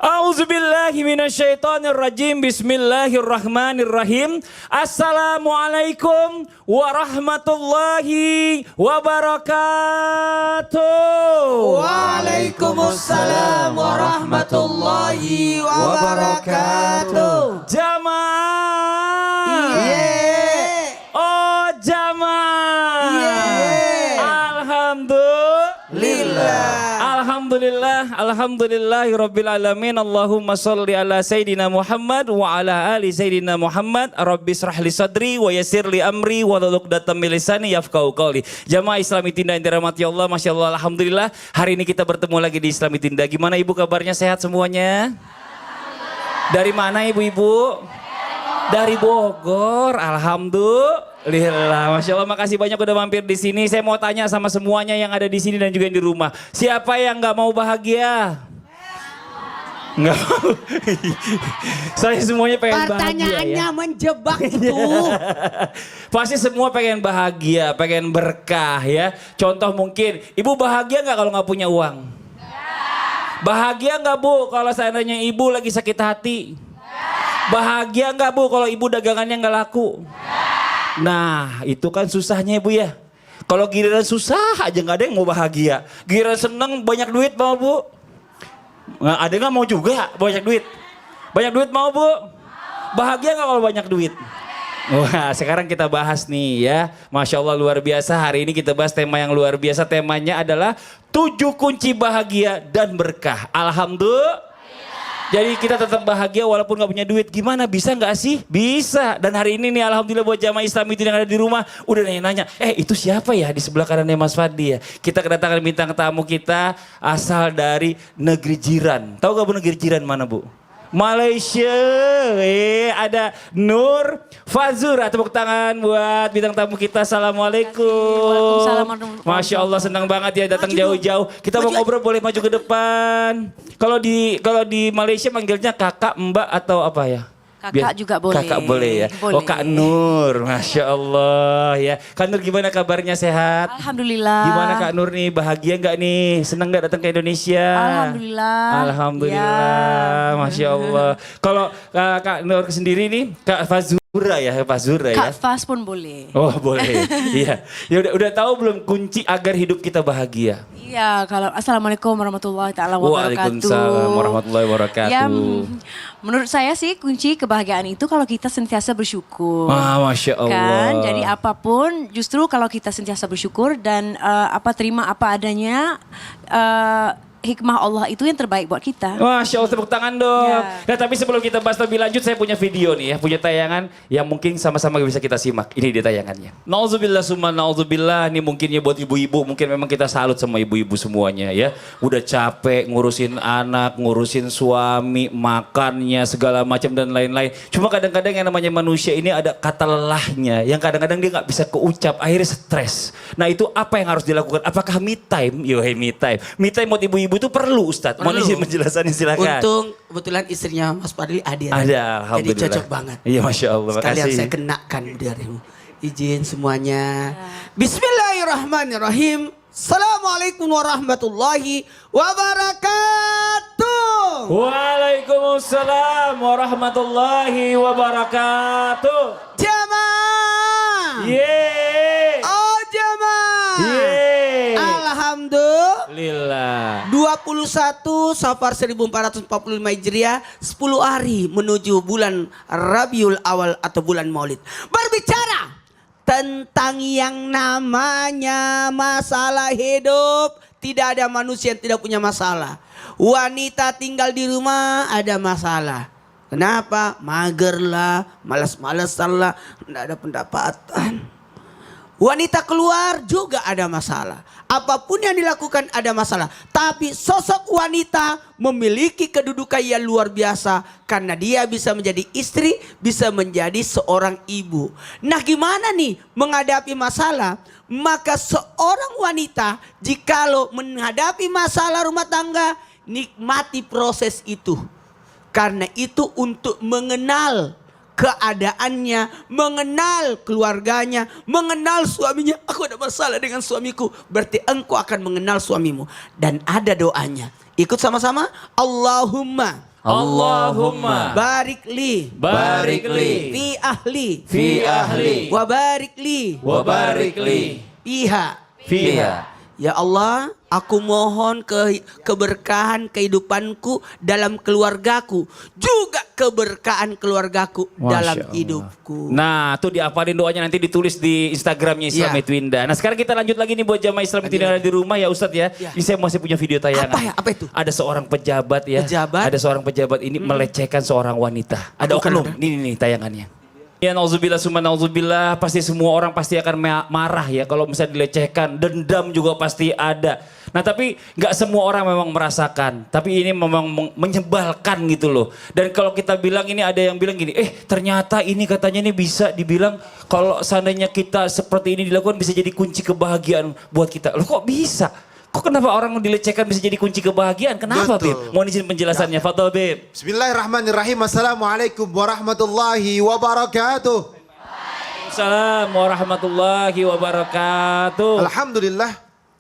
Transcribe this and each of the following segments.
A'udzubillahi minasyaitonirrajim. Bismillahirrahmanirrahim. Assalamualaikum warahmatullahi wabarakatuh. Waalaikumsalam warahmatullahi wabarakatuh. Jamaah. Oh jamaah. Alhamdulillah. Alhamdulillahirabbil alamin. Allahumma shalli ala sayidina Muhammad wa ala ali sayidina Muhammad. Rabbi shrahli sadri wa yassirli amri wa hlul 'uqdatam min lisani yafqahu qawli. Jamaah Islami Tinda yang dirahmati Allah, masyaallah, alhamdulillah. Hari ini kita bertemu lagi di Islami Tinda. Gimana Ibu kabarnya, sehat semuanya? Dari mana Ibu-ibu? Dari Bogor. Alhamdulillah, masya Allah, makasih banyak udah mampir di sini. Saya mau tanya sama semuanya yang ada di sini dan juga yang di rumah, siapa yang nggak mau bahagia? Nggak mau. Saya semuanya pengen bahagia. Pertanyaannya ya? Menjebak itu. Pasti semua pengen bahagia, pengen berkah ya. Contoh mungkin, Ibu bahagia nggak kalau nggak punya uang? Bahagia nggak Bu kalau seandainya Ibu lagi sakit hati? Bahagia nggak Bu kalau Ibu dagangannya nggak laku? Nah itu kan susahnya Ibu ya. Kalau giliran susah aja nggak ada yang mau bahagia. Giliran seneng banyak duit mau Bu? Nggak ada, nggak mau juga banyak duit. Banyak duit mau Bu? Bahagia nggak kalau banyak duit? Wah sekarang kita bahas nih ya. Masya Allah luar biasa, hari ini kita bahas tema yang luar biasa. Temanya adalah 7 kunci bahagia dan berkah. Alhamdulillah. Jadi kita tetap bahagia walaupun gak punya duit. Gimana, bisa gak sih? Bisa. Dan hari ini nih alhamdulillah buat jamaah Islam itu yang ada di rumah udah nanya-nanya, itu siapa ya di sebelah kanannya Mas Fadli ya? Kita kedatangan bintang tamu kita asal dari negeri jiran. Tahu gak Bu negeri jiran mana Bu? Malaysia. Ada Nur Fazura. Tepuk tangan buat bintang tamu kita. Assalamualaikum. Masya Allah, senang banget ya datang jauh-jauh. Kita mau ngobrol, boleh maju ke depan. Kalau di Malaysia manggilnya kakak, mbak atau apa ya? Kakak juga boleh. Kakak boleh ya. Boleh. Oh Kak Nur, Masya Allah ya. Kak Nur gimana kabarnya, sehat? Alhamdulillah. Gimana Kak Nur nih, bahagia gak nih? Seneng gak datang ke Indonesia? Alhamdulillah. Alhamdulillah, ya. Masya Allah. Kalau Kak Nur sendiri nih, Kak Fazura ya, Fazura ya. Kak Faz pun boleh. Oh boleh, iya. Ya udah tahu belum kunci agar hidup kita bahagia? Iya, kalau Assalamualaikum warahmatullahi taala wabarakatuh. Waalaikumsalam warahmatullahi wabarakatuh. Ya, menurut saya sih kunci kebahagiaan itu kalau kita sentiasa bersyukur. Masya Allah. Kan, jadi apapun justru kalau kita sentiasa bersyukur dan terima apa adanya, hikmah Allah itu yang terbaik buat kita. Masya Allah, tepuk tangan dong. Ya. Nah tapi sebelum kita bahas lebih lanjut, saya punya video nih ya, punya tayangan yang mungkin sama-sama bisa kita simak. Ini dia tayangannya. Nauzubillah summa nauzubillah, ini mungkinnya buat ibu-ibu, mungkin memang kita salut sama ibu-ibu semuanya ya. Udah capek ngurusin anak, ngurusin suami, makannya, segala macam dan lain-lain. Cuma kadang-kadang yang namanya manusia ini ada kata lelahnya, yang kadang-kadang dia nggak bisa keucap, akhirnya stres. Nah itu apa yang harus dilakukan? Apakah me time? Me time. Me time buat ibu-ibu itu perlu Ustadz. Mohon izin menjelaskannya, silakan. Untung kebetulan istrinya Mas Fadli hadir. Ada, alhamdulillah. Jadi cocok banget. Iya Masya Allah, sekalian makasih. saya kenakan darimu. Izin semuanya. Bismillahirrahmanirrahim. Assalamualaikum warahmatullahi wabarakatuh. Waalaikumsalam warahmatullahi wabarakatuh. Jamaah. Yeay. Oh jamaah. Yeay. Alhamdulillah. 21 Safar 1445 Hijriah, 10 hari menuju bulan Rabiul Awal atau bulan Maulid. Berbicara tentang yang namanya masalah hidup, tidak ada manusia yang tidak punya masalah. Wanita tinggal di rumah ada masalah. Kenapa? Mager lah, malas-malasan lah, tidak ada pendapatan. Wanita keluar juga ada masalah. Apapun yang dilakukan ada masalah. Tapi sosok wanita memiliki kedudukan yang luar biasa. Karena dia bisa menjadi istri, bisa menjadi seorang ibu. Nah gimana nih menghadapi masalah? Maka seorang wanita jikalau menghadapi masalah rumah tangga, nikmati proses itu. Karena itu untuk mengenal keadaannya, mengenal keluarganya, mengenal suaminya. Aku ada masalah dengan suamiku. Berarti engkau akan mengenal suamimu. Dan ada doanya. Ikut sama-sama. Allahumma Allahumma barik li barik li fi ahli fi ahli wa barik li wa barik li fiha. fiha. Ya Allah, aku mohon keberkahan kehidupanku dalam keluargaku. Juga keberkahan keluargaku dalam Allah. hidupku. Nah, tuh diapalin doanya, nanti ditulis di Instagramnya Islam Iya. Twinda. Nah, sekarang kita lanjut lagi nih buat jamaah Islam Twinda yang ada di rumah ya Ustadz ya. Iya. Ini saya masih punya video tayangan. Apa ya? Apa itu? Ada seorang pejabat ya. Pejabat? Ada seorang pejabat ini melecehkan seorang wanita. Ada Bukan oknum. ada. Ini nih tayangannya. Ya nauzubillah summa nauzubillah, pasti semua orang pasti akan marah ya kalau misalnya dilecehkan, dendam juga pasti ada. Nah tapi nggak semua orang memang merasakan, tapi ini memang menyebalkan gitu loh. Dan kalau kita bilang ini ada yang bilang gini, ternyata ini katanya ini bisa dibilang kalau seandainya kita seperti ini dilakukan bisa jadi kunci kebahagiaan buat kita. Loh kok bisa? Kok kenapa orang dilecehkan bisa jadi kunci kebahagiaan? Kenapa Betul. Beb? Mohon izin penjelasannya, Fadol Beb. Bismillahirrahmanirrahim. Assalamualaikum warahmatullahi wabarakatuh. Assalamualaikum warahmatullahi wabarakatuh. Alhamdulillah.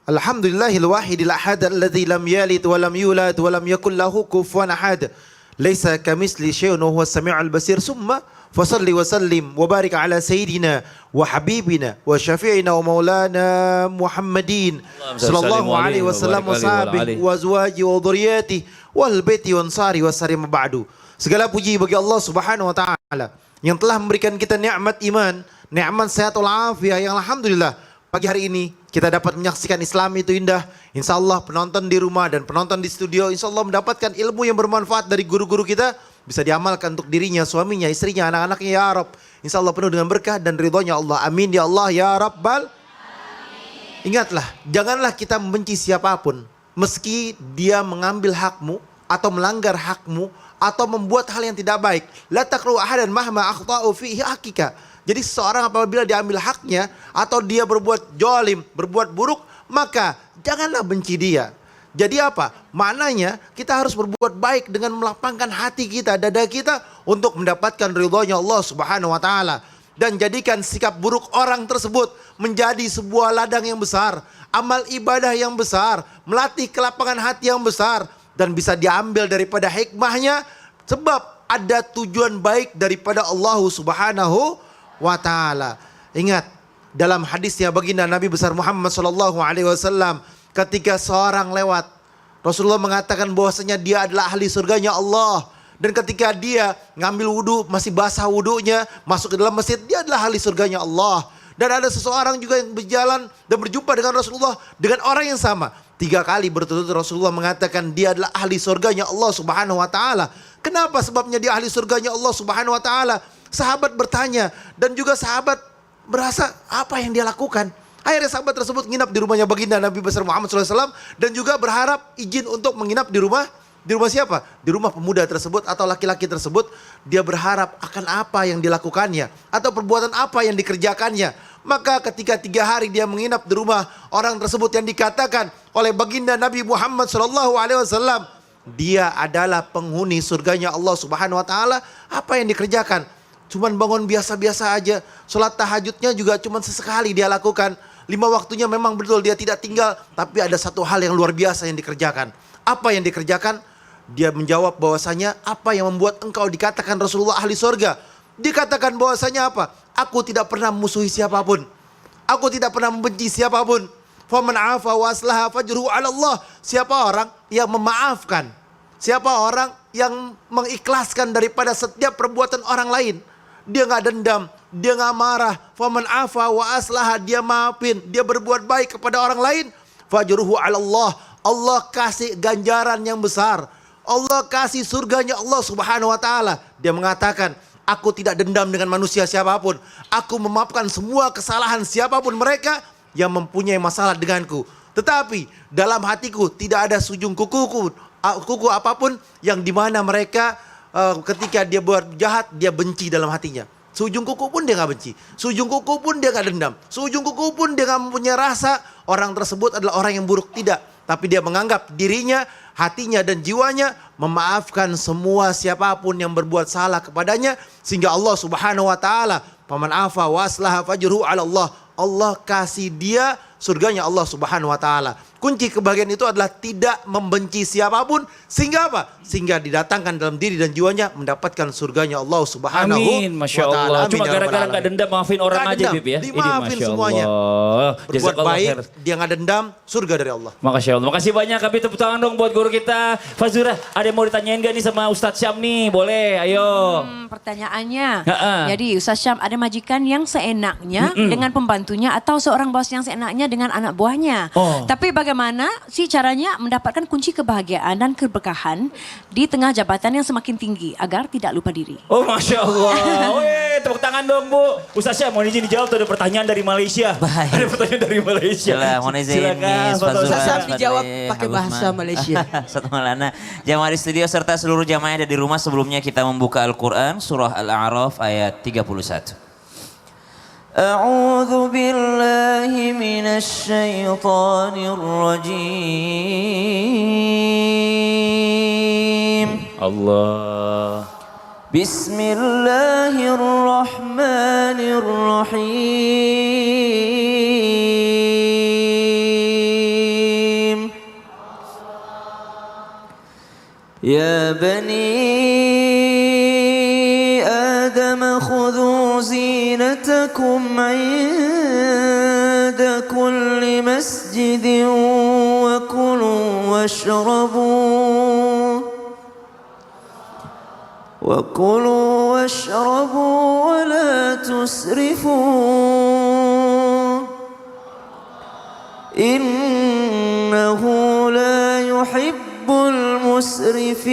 Alhamdulillahil wahidil ahad alladzi lam yalid wa lam yulad wa lam yakul lahu kufuwan ahad. Laisa kamitsli syai'un wa huwas samiul basir. Summa fasalli wa sallim wa barik ala sayyidina wa habibina wa syafi'ina wa maulana Muhammadin sallallahu alaihi wasallam wa sahbihi wa azwaji wa dhurriyyati wal baiti wa ansari wa sarim ba'du. Segala puji bagi Allah Subhanahu wa taala yang telah memberikan kita nikmat iman, nikmat sehat wal afiah yang alhamdulillah pagi hari ini kita dapat menyaksikan Islam itu indah. Insya Allah penonton di rumah dan penonton di studio insya Allah mendapatkan ilmu yang bermanfaat dari guru-guru kita. Bisa diamalkan untuk dirinya, suaminya, istrinya, anak-anaknya ya Rabb. Insya Allah penuh dengan berkah dan ridhonya Allah. Amin ya Allah ya Rabbal. Ingatlah, janganlah kita membenci siapapun. Meski dia mengambil hakmu atau melanggar hakmu atau membuat hal yang tidak baik. La taqru ahadan mahma akhta'u fihi hakika. Jadi seseorang apabila diambil haknya atau dia berbuat jolim, berbuat buruk, maka janganlah benci dia. Jadi apa? Maknanya kita harus berbuat baik dengan melapangkan hati kita, dada kita untuk mendapatkan ridhonya Allah Subhanahu wa taala. Dan jadikan sikap buruk orang tersebut menjadi sebuah ladang yang besar, amal ibadah yang besar, melatih kelapangan hati yang besar dan bisa diambil daripada hikmahnya sebab ada tujuan baik daripada Allah Subhanahu wa taala. Ingat dalam hadisnya baginda Nabi besar Muhammad sallallahu alaihi wasallam ketika seorang lewat, Rasulullah mengatakan bahwasanya dia adalah ahli surganya Allah. Dan ketika dia ngambil wudhu, masih basah wudhunya, masuk ke dalam masjid, dia adalah ahli surganya Allah. Dan ada seseorang juga yang berjalan dan berjumpa dengan Rasulullah dengan orang yang sama. 3 kali berturut-turut Rasulullah mengatakan dia adalah ahli surganya Allah Subhanahu wa taala. Kenapa sebabnya dia ahli surganya Allah Subhanahu wa taala? Sahabat bertanya dan juga sahabat merasa apa yang dia lakukan. Akhirnya sahabat tersebut menginap di rumahnya baginda Nabi besar Muhammad SAW dan juga berharap izin untuk menginap di rumah siapa? Di rumah pemuda tersebut atau laki-laki tersebut. Dia berharap akan apa yang dilakukannya atau perbuatan apa yang dikerjakannya. Maka ketika 3 hari dia menginap di rumah orang tersebut yang dikatakan oleh baginda Nabi Muhammad SAW, dia adalah penghuni surganya Allah Subhanahu wa taala. Apa yang dikerjakan? Cuman bangun biasa-biasa aja. Sholat tahajudnya juga cuman sesekali dia lakukan. 5 waktunya memang betul dia tidak tinggal. Tapi ada satu hal yang luar biasa yang dikerjakan. Apa yang dikerjakan? Dia menjawab bahwasanya apa yang membuat engkau dikatakan Rasulullah ahli surga? Dikatakan bahwasanya apa? Aku tidak pernah memusuhi siapapun. Aku tidak pernah membenci siapapun. Faman afa wa aslaha fajruhu 'ala Allah. Siapa orang yang memaafkan? Siapa orang yang mengikhlaskan daripada setiap perbuatan orang lain? Dia nggak dendam, dia nggak marah. Faman afa wa aslaha, dia maafin, dia berbuat baik kepada orang lain. Fajruhu 'ala Allah. Allah kasih ganjaran yang besar. Allah kasih surganya Allah Subhanahu wa taala. Dia mengatakan, aku tidak dendam dengan manusia siapapun. Aku memaafkan semua kesalahan siapapun mereka yang mempunyai masalah denganku. Tetapi dalam hatiku tidak ada sujung kuku apapun yang dimana mereka ketika dia buat jahat dia benci dalam hatinya. Sujung kuku pun dia gak benci. Sujung kuku pun dia gak dendam. Sujung kuku pun dia gak mempunyai rasa orang tersebut adalah orang yang buruk. Tidak. Tapi dia menganggap dirinya hatinya dan jiwanya, memaafkan semua siapapun yang berbuat salah kepadanya, sehingga Allah Subhanahu wa taala, "Faman afa wa aslaha fajruhu 'ala Allah." Allah kasih dia surganya Allah Subhanahu wa taala. Kunci kebahagiaan itu adalah tidak membenci siapapun, sehingga apa? Sehingga didatangkan dalam diri dan jiwanya mendapatkan surganya Allah Subhanahu Amin, Masya wa taala. Allah. Amin Cuma ya rabbal gara-gara alamin. gak dendam maafin orang Nggak aja dendam, Bib ya. dimaafin Masya semuanya. Allah. Berbuat Jazakallah baik, khair. dia nggak dendam, surga dari Allah. Makasih Allah. Makasih banyak Habib, tepuk tangan dong buat guru kita. Fazura, ada yang mau ditanyain gak nih sama Ustadz Syam nih? Boleh, ayo. Pertanyaannya, Ha-ha. jadi Ustaz Syam ada majikan yang seenaknya dengan pembantunya atau seorang bos yang seenaknya dengan anak buahnya. Oh. Tapi bagaimana sih caranya mendapatkan kunci kebahagiaan dan keberkahan di tengah jabatan yang semakin tinggi agar tidak lupa diri? Oh Masya Allah. Weh, tepuk tangan dong Bu. Ustaz Syam, mau izin dijawab tuh, ada pertanyaan dari Malaysia. Baik. Ada pertanyaan dari Malaysia. Silakan, mohon izin, Silakan, Miss Pak Fazura, Ustaz Syam Ustaz. dijawab Fadli, pakai Habib bahasa Usman. Malaysia. Satu Maulana. Jamaah di studio serta seluruh jamaah yang ada di rumah, sebelumnya kita membuka Al-Quran surah Al-A'raf ayat 31. A'udzu billahi minasy syaithanir rajim. Allah. Bismillahirrahmanirrahim. Ya bani Adam khudhu zinatakum 'inda kulli masjidin wa kulu washrabu ولا تسرفوا إنه لا يحب المسرفين.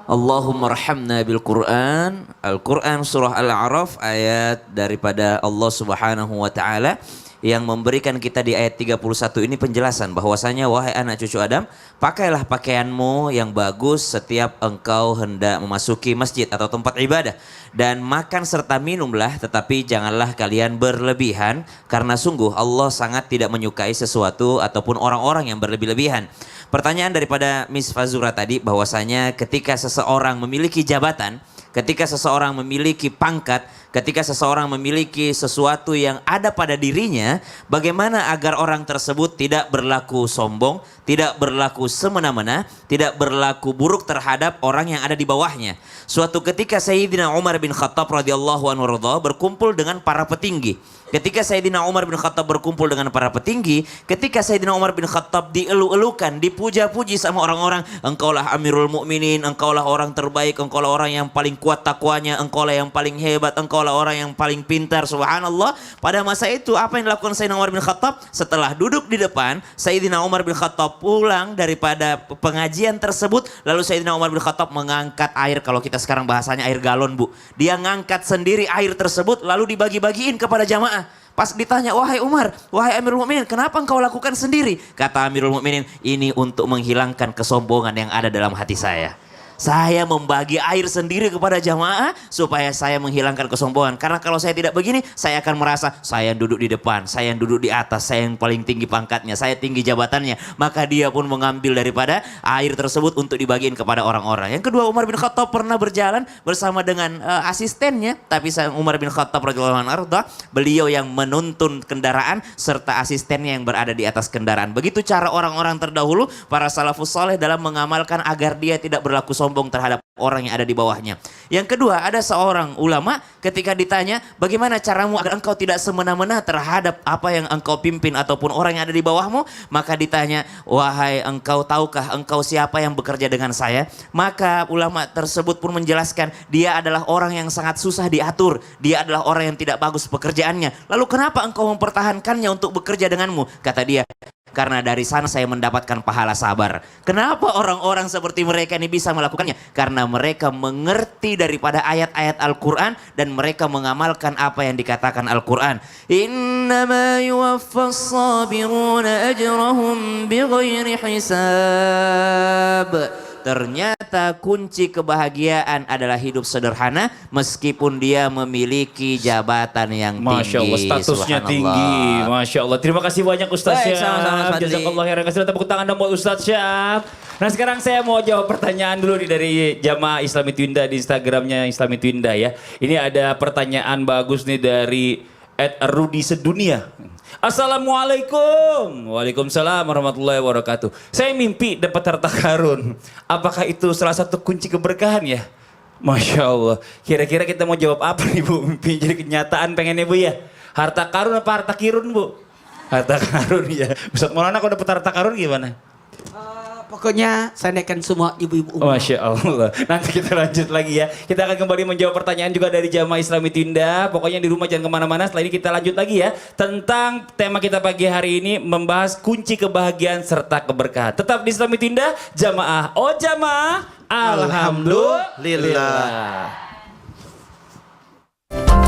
Allahumma arhamna bil Quran. Al-Quran surah Al-A'raf, ayat daripada Allah Subhanahu wa taala yang memberikan kita di ayat 31 ini penjelasan bahwasanya wahai anak cucu Adam, pakailah pakaianmu yang bagus setiap engkau hendak memasuki masjid atau tempat ibadah, dan makan serta minumlah, tetapi janganlah kalian berlebihan karena sungguh Allah sangat tidak menyukai sesuatu ataupun orang-orang yang berlebih-lebihan. Pertanyaan daripada Miss Fazura tadi bahwasanya ketika seseorang memiliki jabatan, ketika seseorang memiliki pangkat, ketika seseorang memiliki sesuatu yang ada pada dirinya, bagaimana agar orang tersebut tidak berlaku sombong, tidak berlaku semena-mena, tidak berlaku buruk terhadap orang yang ada di bawahnya. Suatu ketika Sayyidina Umar bin Khattab radhiyallahu anhu berkumpul dengan para petinggi. Ketika Sayyidina Umar bin Khattab berkumpul dengan para petinggi, ketika Sayyidina Umar bin Khattab dielu-elukan, dipuja-puji sama orang-orang, engkaulah Amirul Mukminin, engkaulah orang terbaik, engkaulah orang yang paling kuat takwanya, engkaulah yang paling hebat, engkaulah orang yang paling pintar, subhanallah. Pada masa itu apa yang dilakukan Sayyidina Umar bin Khattab? Setelah duduk di depan, Sayyidina Umar bin Khattab pulang daripada pengajian tersebut, lalu Sayyidina Umar bin Khattab mengangkat air, kalau kita sekarang bahasanya air galon Bu. Dia ngangkat sendiri air tersebut lalu dibagi-bagiin kepada jamaah. Pas ditanya, wahai Umar, wahai Amirul Mukminin, kenapa engkau lakukan sendiri? Kata Amirul Mukminin, ini untuk menghilangkan kesombongan yang ada dalam hati saya. Saya membagi air sendiri kepada jamaah supaya saya menghilangkan kesombongan. Karena kalau saya tidak begini, saya akan merasa saya yang duduk di depan, saya yang duduk di atas, saya yang paling tinggi pangkatnya, saya tinggi jabatannya. Maka dia pun mengambil daripada air tersebut untuk dibagiin kepada orang-orang. Yang kedua, Umar bin Khattab pernah berjalan bersama dengan asistennya. Tapi Umar bin Khattab radhiyallahu anhu, beliau yang menuntun kendaraan serta asistennya yang berada di atas kendaraan. Begitu cara orang-orang terdahulu, para salafus saleh dalam mengamalkan agar dia tidak berlaku sombong terhadap orang yang ada di bawahnya. Yang kedua, ada seorang ulama ketika ditanya, bagaimana caramu agar engkau tidak semena-mena terhadap apa yang engkau pimpin ataupun orang yang ada di bawahmu? Maka ditanya, wahai engkau, tahukah engkau siapa yang bekerja dengan saya? Maka ulama tersebut pun menjelaskan, dia adalah orang yang sangat susah diatur. Dia adalah orang yang tidak bagus pekerjaannya. Lalu kenapa engkau mempertahankannya untuk bekerja denganmu? Kata dia, karena dari sana saya mendapatkan pahala sabar. Kenapa orang-orang seperti mereka ini bisa melakukannya? Karena mereka mengerti daripada ayat-ayat Al-Quran dan mereka mengamalkan apa yang dikatakan Al-Quran. Innama yuwaffas sabiruna ajrahum bighairi hisab. Ternyata kunci kebahagiaan adalah hidup sederhana meskipun dia memiliki jabatan yang Masya Allah, tinggi. statusnya Subhanallah. tinggi. Masya Allah. Terima kasih banyak Ustaz Baik, Syam. sama-sama, Mas Fadli. Jazakallah khairan. Kasih tepuk tangan dong buat Ustaz Syam. Nah sekarang saya mau jawab pertanyaan dulu nih dari jamaah Islami Twinda di Instagramnya Islami Twinda ya. Ini ada pertanyaan bagus nih dari @rudi sedunia. Assalamualaikum. Waalaikumsalam warahmatullahi wabarakatuh. Saya mimpi dapat harta karun. Apakah itu salah satu kunci keberkahan ya? Masya Allah. Kira-kira kita mau jawab apa nih Bu? Mimpi jadi kenyataan pengennya Bu ya? Harta karun apa harta kirun Bu? Harta karun ya. Ustadz Maulana kalau dapat harta karun gimana? Pokoknya saya naikkan semua ibu-ibu umroh. Masya Allah. Nanti kita lanjut lagi ya. Kita akan kembali menjawab pertanyaan juga dari jamaah Islami Twinda. Pokoknya di rumah jangan kemana-mana. Setelah ini kita lanjut lagi ya. Tentang tema kita pagi hari ini membahas kunci kebahagiaan serta keberkahan. Tetap di Islami Twinda. Jamaah. Oh jamaah. Alhamdulillah. Alhamdulillah.